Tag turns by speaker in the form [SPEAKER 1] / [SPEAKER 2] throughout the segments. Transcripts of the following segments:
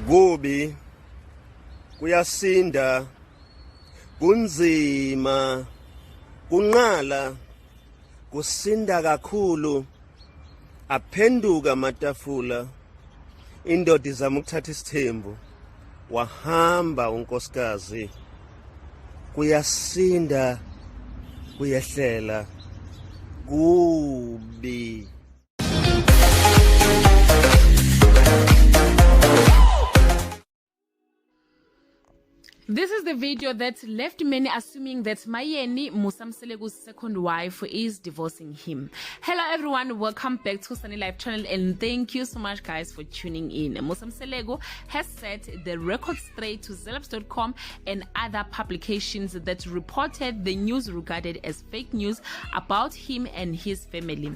[SPEAKER 1] Kubi kuyasinda kunzima kunqala kusinda kakhulu aphenduka matafula indoda izama ukuthatha isithembu wahamba unkosikazi kuyasinda kuyehlela kubi.
[SPEAKER 2] This is the video that left many assuming that Mayeni, Musa Mseleku's second wife, is divorcing him. Hello everyone, welcome back to Sunny Life channel and thank you so much guys for tuning in. Musa Mseleku has set the record straight to Zelebs.com and other publications that reported the news regarded as fake news about him and his family.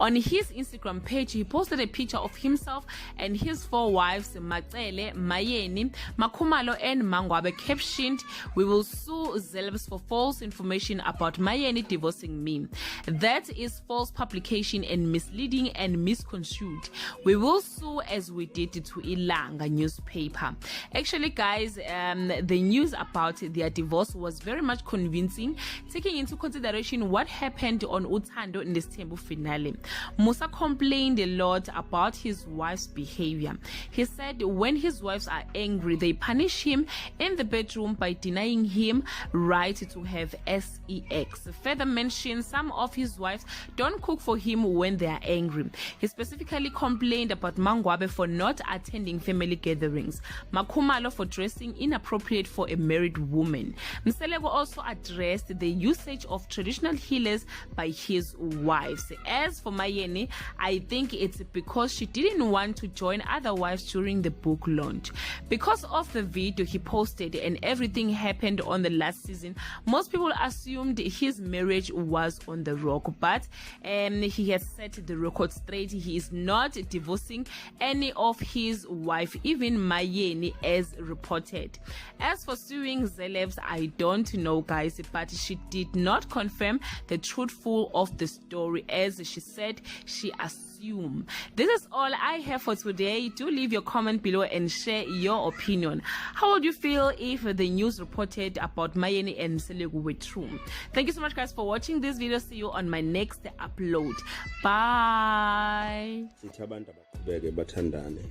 [SPEAKER 2] On his Instagram page, he posted a picture of himself and his 4 wives, Macele, Mayeni, Makhumalo and Mangwabe, captioned, "We will sue Zelebs for false information about Mayeni divorcing me. That is false publication and misleading and misconstrued. We will sue as we did to Ilanga newspaper." Actually guys, the news about their divorce was very much convincing, taking into consideration what happened on Uthando in the Stembu finale. Musa complained a lot about his wife's behavior. He said when his wives are angry, they punish him in the bedroom by denying him right to have sex. Further mentioned some of his wives don't cook for him when they are angry. He specifically complained about Mangwabe for not attending family gatherings, Makhumalo for dressing inappropriate for a married woman. Mseleku also addressed the usage of traditional healers by his wives. As for Mayeni, I think it's because she didn't want to join other wives during the book launch. Because of the video he posted and everything happened on the last season, most people assumed his marriage was on the rock, but he has set the record straight. He is not divorcing any of his wife, even Mayeni, as reported. As for suing Zelebs, I don't know guys, but she did not confirm the truthful of the story, as she said she assumed. This is all I have for today. Do leave your comment below and share your opinion. How would you feel if the news reported about Mayeni and Mseleku were true? Thank you so much guys for watching this video. See you on my next upload. Bye.
[SPEAKER 1] Sithi abantu abaqhubeke bathandane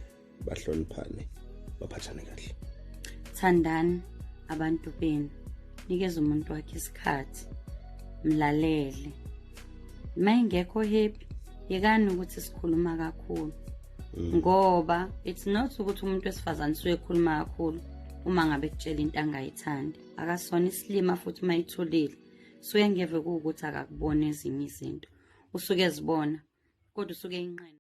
[SPEAKER 1] bahloniphane baphathane kahle.
[SPEAKER 3] Thandani abantu benu, nikeza umuntu wakhe isikhathi, mlalele. Mayingekho happy, yekani ukuthi sikhuluma kakhulu. Ngoba it's not ukuthi umuntu wesifazane uyekhuluma kakhulu uma ngabe kutshela into angayithandi. Akasona isilima futhi mayithulile. Suye ngeve ukuthi akakubona ezinye izinto. Usuke ezibona kodwa usuke inqene.